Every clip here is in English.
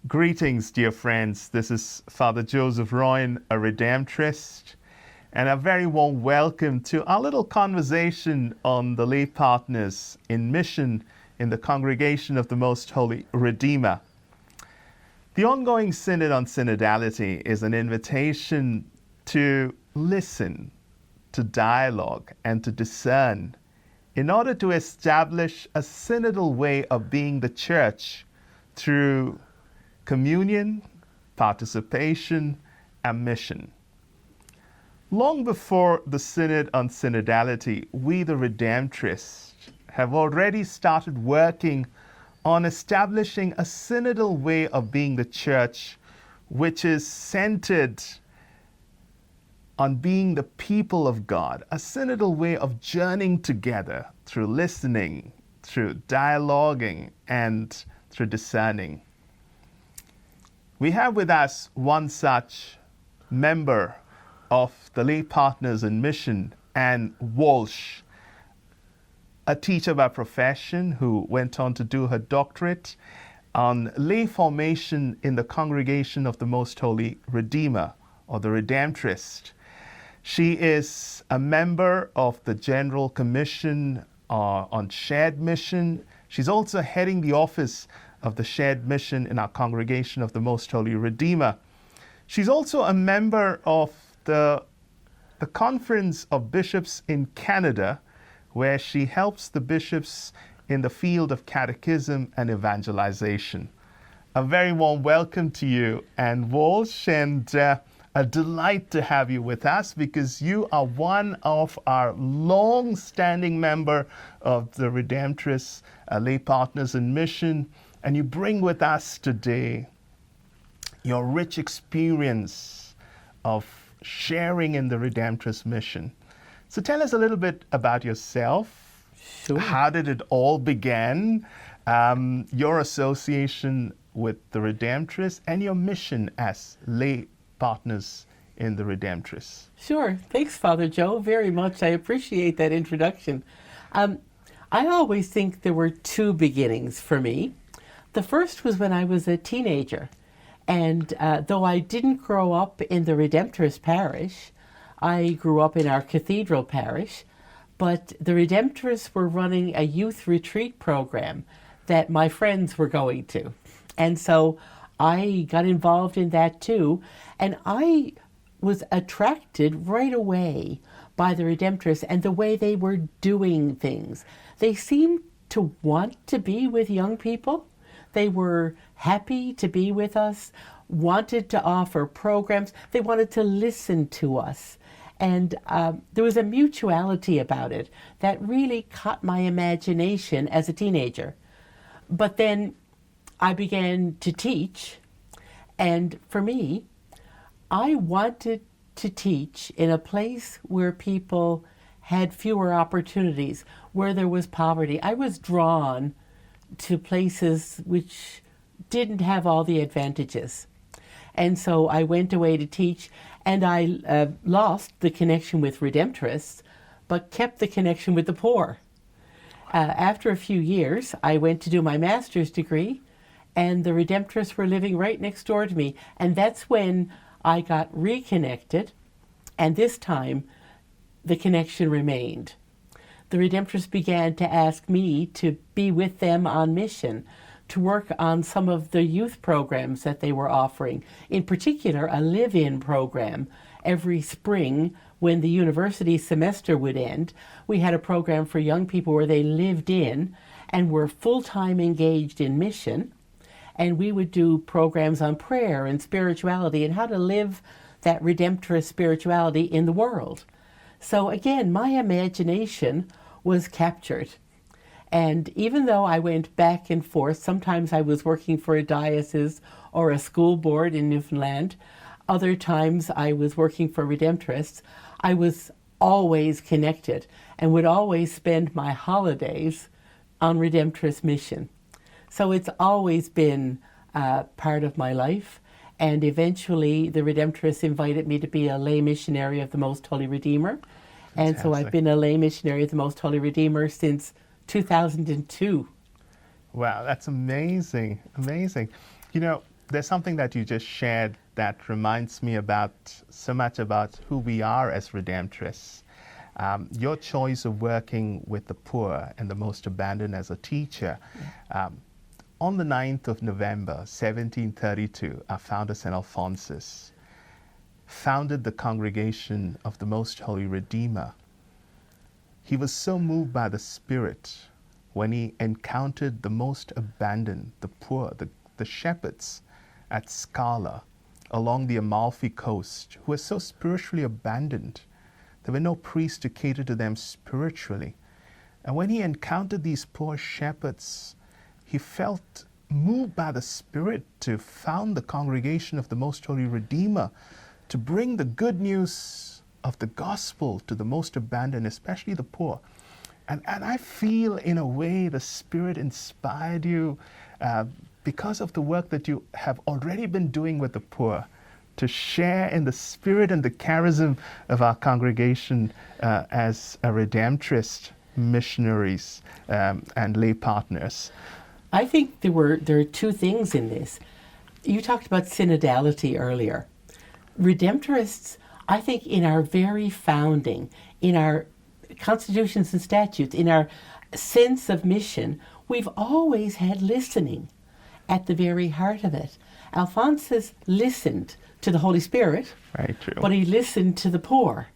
Greetings, dear friends. This is Father Joseph Royan, a Redemptorist, and a very warm welcome to our little conversation on the lay partners in mission in the Congregation of the Most Holy Redeemer. The ongoing Synod on Synodality is an invitation to listen, to dialogue, and to discern in order to establish a synodal way of being the Church through communion, participation, and mission. Long before the Synod on Synodality, we, the Redemptorists, have already started working on establishing a synodal way of being the Church, which is centered on being the people of God, a synodal way of journeying together through listening, through dialoguing, and through discerning. We have with us one such member of the lay partners in mission, Ann Walsh, a teacher by profession who went on to do her doctorate on lay formation in the Congregation of the Most Holy Redeemer, or the Redemptorist. She is a member of the General Commission on Shared Mission. She's also heading the office of the Shared Mission in our Congregation of the Most Holy Redeemer. She's also a member of the Conference of Bishops in Canada, where she helps the bishops in the field of catechism and evangelization. A very warm welcome to you, Ann Walsh, and a delight to have you with us because you are one of our long-standing member of the Redemptorist lay partners in mission, and you bring with us today your rich experience of sharing in the Redemptorist mission. So tell us a little bit about yourself. Sure. How did it all begin? Your association with the Redemptorists and your mission as lay partners in the Redemptorists. Sure. Thanks, Father Joe, very much. I appreciate that introduction. I always think there were two beginnings for me. The first was when I was a teenager. And though I didn't grow up in the Redemptorist parish, I grew up in our cathedral parish, but the Redemptorists were running a youth retreat program that my friends were going to. And so I got involved in that too, and I was attracted right away by the Redemptorists and the way they were doing things. They seemed to want to be with young people. They were happy to be with us, wanted to offer programs. They wanted to listen to us. And there was a mutuality about it that really caught my imagination as a teenager. But then I began to teach. And for me, I wanted to teach in a place where people had fewer opportunities, where there was poverty. I was drawn to places which didn't have all the advantages. And so I went away to teach, and I lost the connection with Redemptorists, but kept the connection with the poor. After a few years, I went to do my master's degree, and the Redemptorists were living right next door to me. And that's when I got reconnected, and this time the connection remained. The Redemptorists began to ask me to be with them on mission, to work on some of the youth programs that they were offering. In particular, a live-in program. Every spring, when the university semester would end, we had a program for young people where they lived in and were full-time engaged in mission. And we would do programs on prayer and spirituality and how to live that Redemptorist spirituality in the world. So again, my imagination was captured. And even though I went back and forth, sometimes I was working for a diocese or a school board in Newfoundland, other times I was working for Redemptorists, I was always connected and would always spend my holidays on Redemptorist mission. So it's always been part of my life. And eventually the Redemptorists invited me to be a lay missionary of the Most Holy Redeemer. And so I've been a lay missionary of the Most Holy Redeemer since 2002. Wow, that's amazing, amazing. You know, there's something that you just shared that reminds me so much about who we are as Redemptorists. Your choice of working with the poor and the most abandoned as a teacher. On the 9th of November, 1732, our founder, St. Alphonsus, founded the Congregation of the Most Holy Redeemer. He was so moved by the Spirit when he encountered the most abandoned, the poor, the shepherds at Scala along the Amalfi coast, who were so spiritually abandoned. There were no priests to cater to them spiritually. And when he encountered these poor shepherds, he felt moved by the Spirit to found the Congregation of the Most Holy Redeemer, to bring the good news of the gospel to the most abandoned, especially the poor. And I feel, in a way, the Spirit inspired you because of the work that you have already been doing with the poor, to share in the spirit and the charism of our congregation as a Redemptorist missionaries and lay partners. I think there are two things in this. You talked about synodality earlier. Redemptorists, I think, in our very founding, in our constitutions and statutes, in our sense of mission, we've always had listening at the very heart of it. Alphonsus listened to the Holy Spirit, Very true. But he listened to the poor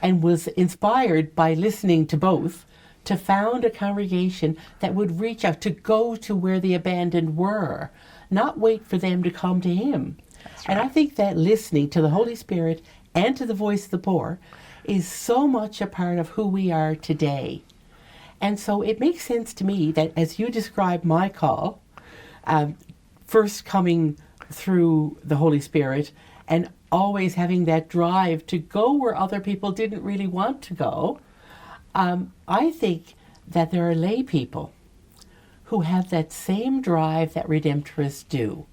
and was inspired by listening to both to found a congregation that would reach out, to go to where the abandoned were, not wait for them to come to him. That's And right. I think that listening to the Holy Spirit and to the voice of the poor is so much a part of who we are today. And so it makes sense to me that as you describe my call, first coming through the Holy Spirit and always having that drive to go where other people didn't really want to go, I think that there are lay people who have that same drive that Redemptorists do.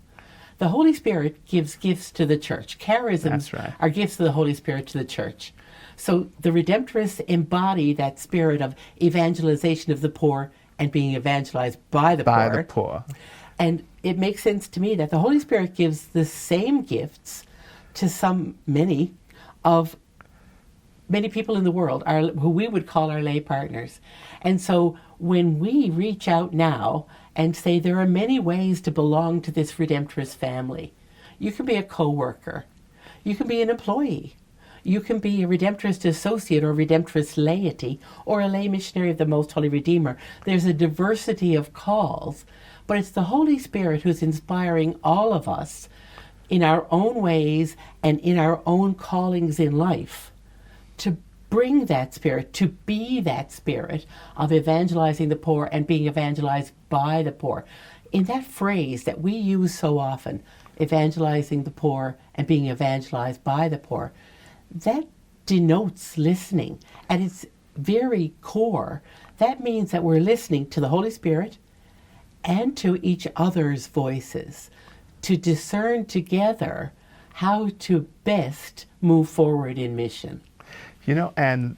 The Holy Spirit gives gifts to the church. Charisms That's right. are gifts of the Holy Spirit to the church. So the Redemptorists embody that spirit of evangelization of the poor and being evangelized by the By poor. the poor. And it makes sense to me that the Holy Spirit gives the same gifts to many people in the world who we would call our lay partners. And so when we reach out now and say there are many ways to belong to this Redemptorist family, you can be a co-worker, you can be an employee, you can be a Redemptorist associate or Redemptorist laity or a lay missionary of the Most Holy Redeemer. There's a diversity of calls, but it's the Holy Spirit who's inspiring all of us in our own ways and in our own callings in life to bring that spirit, to be that spirit of evangelizing the poor and being evangelized by the poor. In that phrase that we use so often, evangelizing the poor and being evangelized by the poor, that denotes listening. At its very core, that means that we're listening to the Holy Spirit and to each other's voices to discern together how to best move forward in mission. You know, and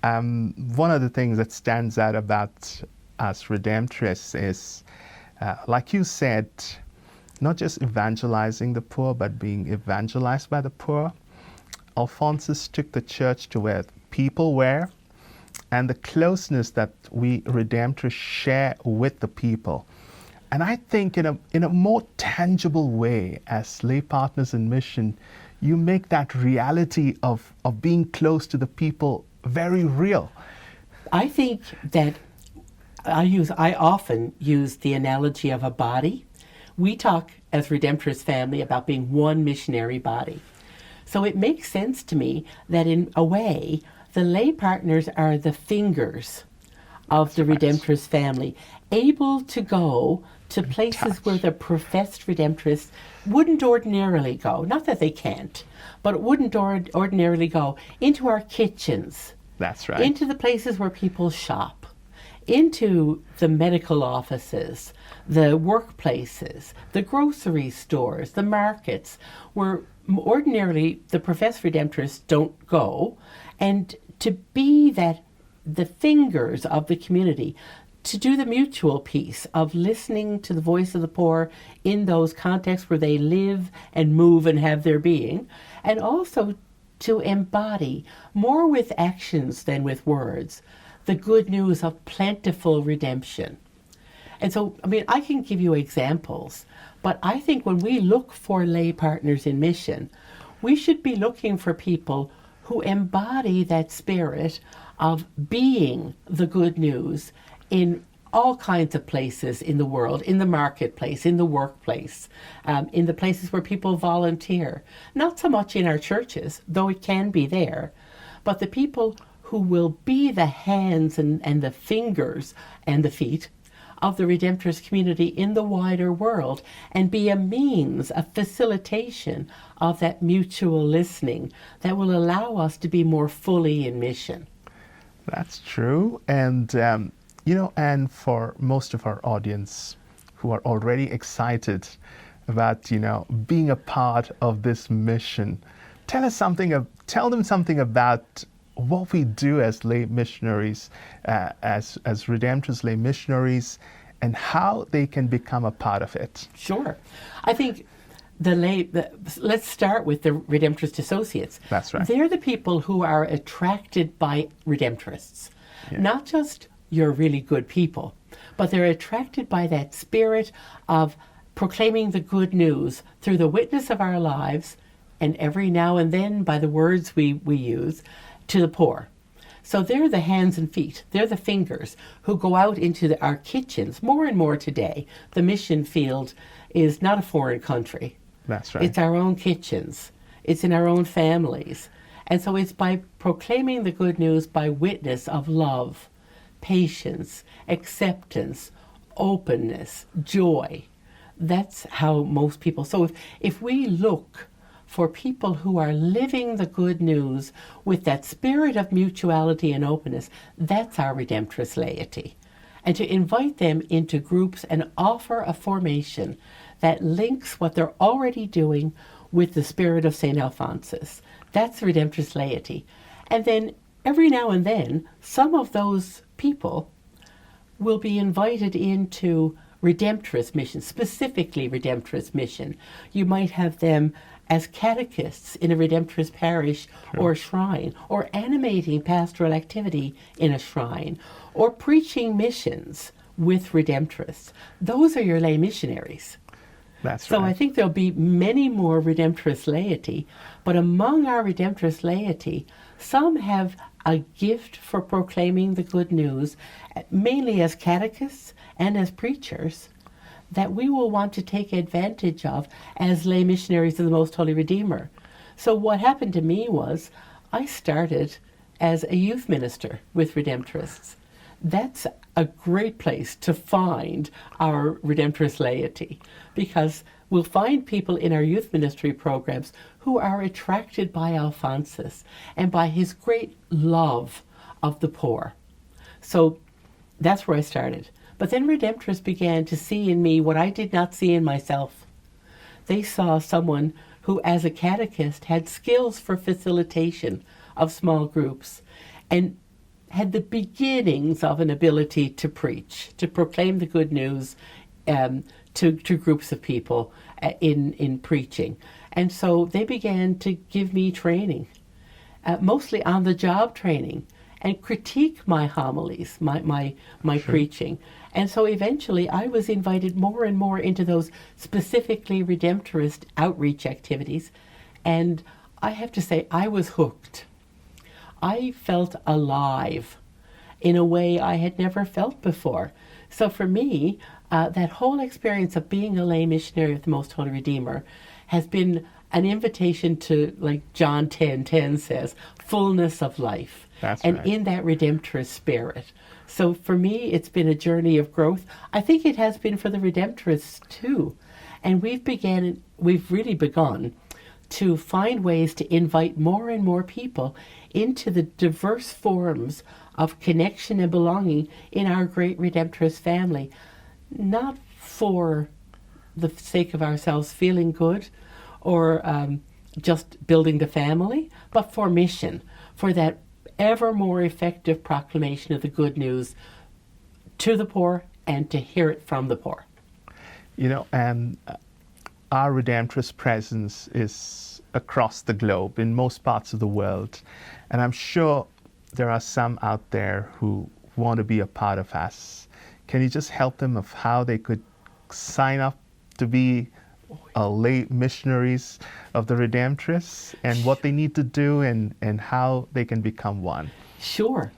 one of the things that stands out about us Redemptorists is, like you said, not just evangelizing the poor, but being evangelized by the poor. Alphonsus took the church to where people were, and the closeness that we Redemptorists share with the people. And I think in a more tangible way, as lay partners in mission, you make that reality of being close to the people very real. I think that I often use the analogy of a body. We talk as Redemptorist family about being one missionary body. So it makes sense to me that in a way, the lay partners are the fingers of the Redemptorist family, able to go to places where the professed Redemptorists wouldn't ordinarily go. Not that they can't, but wouldn't ordinarily go into our kitchens. That's right. Into the places where people shop, into the medical offices, the workplaces, the grocery stores, the markets, where ordinarily the professed Redemptorists don't go, and to be the fingers of the community, to do the mutual piece of listening to the voice of the poor in those contexts where they live and move and have their being, and also to embody more with actions than with words the good news of plentiful redemption. And so, I mean, I can give you examples, but I think when we look for lay partners in mission, we should be looking for people who embody that spirit of being the good news in all kinds of places in the world, in the marketplace, in the workplace, in the places where people volunteer. Not so much in our churches, though it can be there, but the people who will be the hands and the fingers and the feet of the Redemptorist community in the wider world, and be a means, a facilitation of that mutual listening that will allow us to be more fully in mission. That's true. And, and for most of our audience who are already excited about, being a part of this mission, tell them something about what we do as lay missionaries, as Redemptorist lay missionaries, and how they can become a part of it. Sure. I think let's start with the Redemptorist associates. That's right. They're the people who are attracted by Redemptorists. Yeah. Not just you're really good people, but they're attracted by that spirit of proclaiming the good news through the witness of our lives, and every now and then by the words we use, to the poor. So they're the hands and feet, they're the fingers who go out into our kitchens. More and more today, the mission field is not a foreign country. That's right. It's our own kitchens. It's in our own families. And so it's by proclaiming the good news by witness of love, patience, acceptance, openness, joy. That's how most people. So if we look for people who are living the good news with that spirit of mutuality and openness, that's our Redemptorist laity. And to invite them into groups and offer a formation that links what they're already doing with the spirit of St. Alphonsus. That's Redemptorist laity. And then every now and then, some of those people will be invited into Redemptorist mission, specifically Redemptorist mission. You might have them as catechists in a Redemptorist parish or shrine, or animating pastoral activity in a shrine, or preaching missions with Redemptorists. Those are your lay missionaries. That's right. So I think there'll be many more Redemptorist laity, but among our Redemptorist laity, some have a gift for proclaiming the good news, mainly as catechists and as preachers, that we will want to take advantage of as lay missionaries of the Most Holy Redeemer. So what happened to me was I started as a youth minister with Redemptorists. That's a great place to find our Redemptorist laity, because we'll find people in our youth ministry programs who are attracted by Alphonsus and by his great love of the poor. So that's where I started. But then Redemptorists began to see in me what I did not see in myself. They saw someone who, as a catechist, had skills for facilitation of small groups and had the beginnings of an ability to preach, to proclaim the good news to groups of people in preaching. And so they began to give me training, mostly on-the-job training, and critique my homilies, my sure. preaching. And so eventually I was invited more and more into those specifically Redemptorist outreach activities. And I have to say, I was hooked. I felt alive in a way I had never felt before. So for me, that whole experience of being a lay missionary of the Most Holy Redeemer has been an invitation to, like John 10:10 says, fullness of life. That's and right. in that Redemptorist spirit. So for me, it's been a journey of growth. I think it has been for the Redemptorists too. And we've really begun to find ways to invite more and more people into the diverse forms of connection and belonging in our great Redemptorist family, not for the sake of ourselves feeling good or just building the family, but for mission, for that ever more effective proclamation of the good news to the poor and to hear it from the poor. And our Redemptorist presence is across the globe, in most parts of the world. And I'm sure there are some out there who want to be a part of us. Can you just help them of how they could sign up to be lay missionaries of the Redemptorists, and what they need to do, and how they can become one? Sure.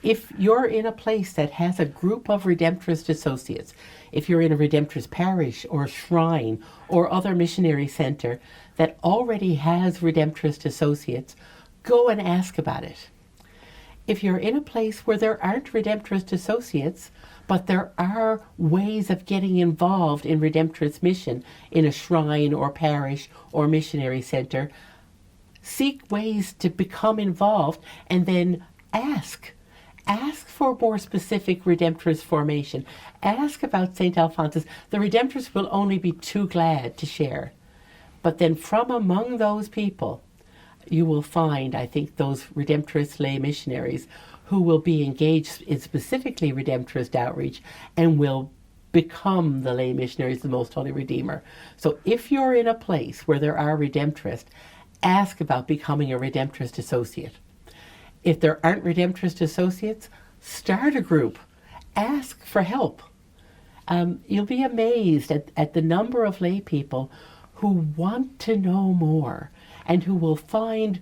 If you're in a place that has a group of Redemptorist associates, if you're in a Redemptorist parish or shrine or other missionary center that already has Redemptorist associates, go and ask about it. If you're in a place where there aren't Redemptorist associates, but there are ways of getting involved in Redemptorist mission in a shrine or parish or missionary center, seek ways to become involved and then ask. Ask for more specific Redemptorist formation. Ask about St. Alphonsus. The Redemptorists will only be too glad to share. But then from among those people, you will find, I think, those Redemptorist lay missionaries who will be engaged in specifically Redemptorist outreach and will become the lay missionaries of the Most Holy Redeemer. So if you're in a place where there are Redemptorists, ask about becoming a Redemptorist associate. If there aren't Redemptorist associates, start a group. Ask for help. You'll be amazed at the number of lay people who want to know more and who will find,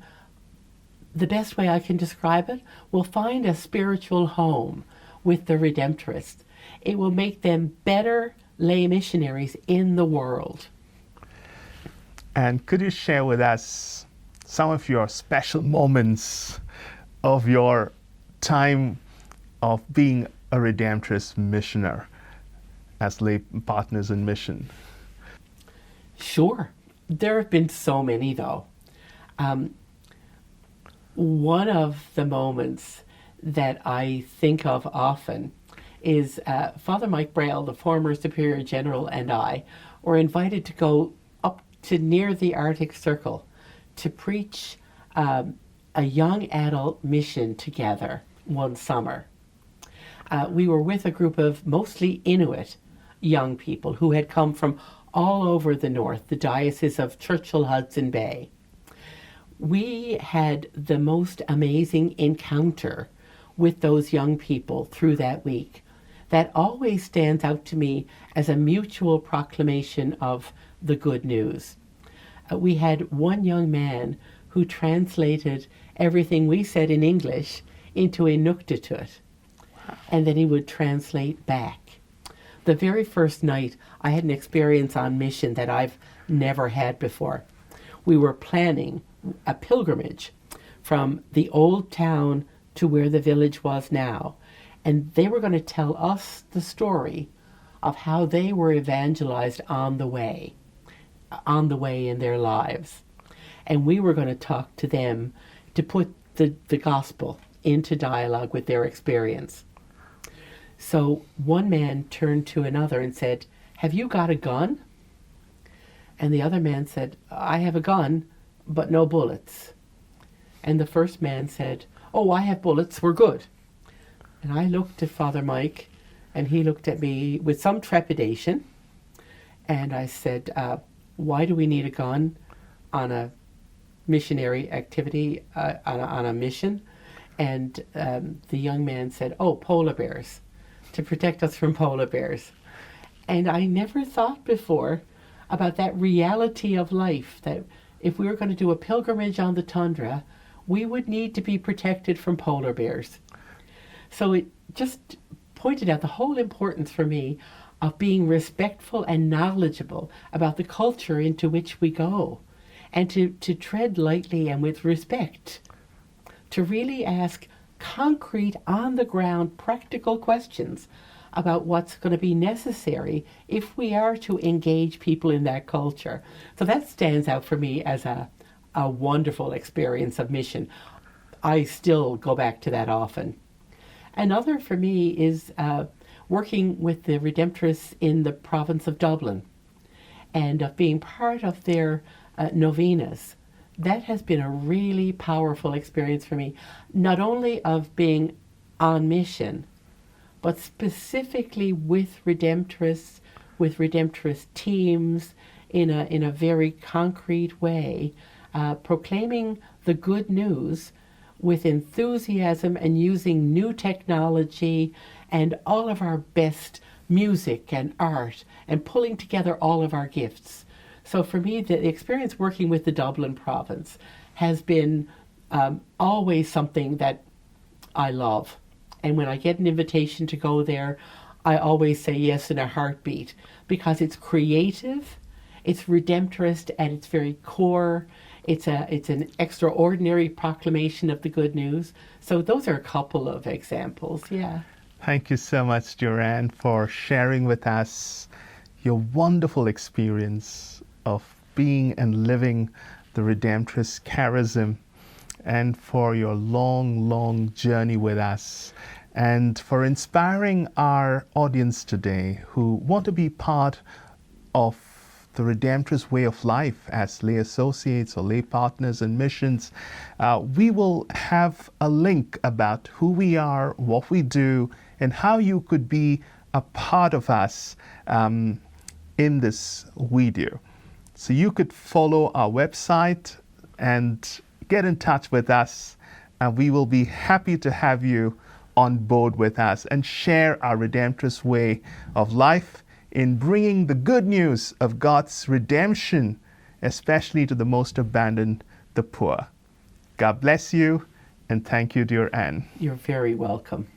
the best way I can describe it, will find a spiritual home with the Redemptorists. It will make them better lay missionaries in the world. And could you share with us some of your special moments of your time of being a Redemptorist missioner as lay partners in mission? Sure. There have been so many, though. One of the moments that I think of often is Father Mike Braille, the former Superior General, and I were invited to go up to near the Arctic Circle to preach a young adult mission together one summer. We were with a group of mostly Inuit young people who had come from all over the north, the Diocese of Churchill-Hudson Bay. We had the most amazing encounter with those young people through that week. That always stands out to me as a mutual proclamation of the good news. We had one young man who translated everything we said in English into Inuktitut, and then he would translate back. The very first night, I had an experience on mission that I've never had before. We were planning a pilgrimage from the old town to where the village was now, and they were going to tell us the story of how they were evangelized on the way in their lives. And we were going to talk to them to put the gospel into dialogue with their experience. So one man turned to another and said, "Have you got a gun?" And the other man said, "I have a gun, but no bullets." And the first man said, "Oh, I have bullets, we're good." And I looked at Father Mike, and he looked at me with some trepidation. And I said, "Why do we need a gun on a missionary activity, on a mission?" And the young man said, "Oh, polar bears, to protect us from polar bears." And I never thought before about that reality of life, that if we were going to do a pilgrimage on the tundra, we would need to be protected from polar bears. So it just pointed out the whole importance for me of being respectful and knowledgeable about the culture into which we go, and to tread lightly and with respect, to really ask concrete, on-the-ground, practical questions about what's going to be necessary if we are to engage people in that culture. So that stands out for me as a wonderful experience of mission. I still go back to that often. Another for me is working with the Redemptorists in the province of Dublin and of being part of their novenas. That has been a really powerful experience for me, not only of being on mission, but specifically with Redemptorists, with Redemptorist teams, in a very concrete way, proclaiming the good news with enthusiasm and using new technology and all of our best music and art and pulling together all of our gifts. So for me, the experience working with the Dublin province has been always something that I love. And when I get an invitation to go there, I always say yes in a heartbeat, because it's creative, it's Redemptorist at its very core. It's an extraordinary proclamation of the good news. So those are a couple of examples, yeah. Thank you so much, Joanne, for sharing with us your wonderful experience of being and living the Redemptorist charism, and for your long, long journey with us, and for inspiring our audience today who want to be part of the Redemptorist way of life as lay associates or lay partners in missions. We will have a link about who we are, what we do, and how you could be a part of us in this video. So you could follow our website and get in touch with us, and we will be happy to have you on board with us and share our Redemptorist way of life in bringing the good news of God's redemption, especially to the most abandoned, the poor. God bless you, and thank you, dear Anne. You're very welcome.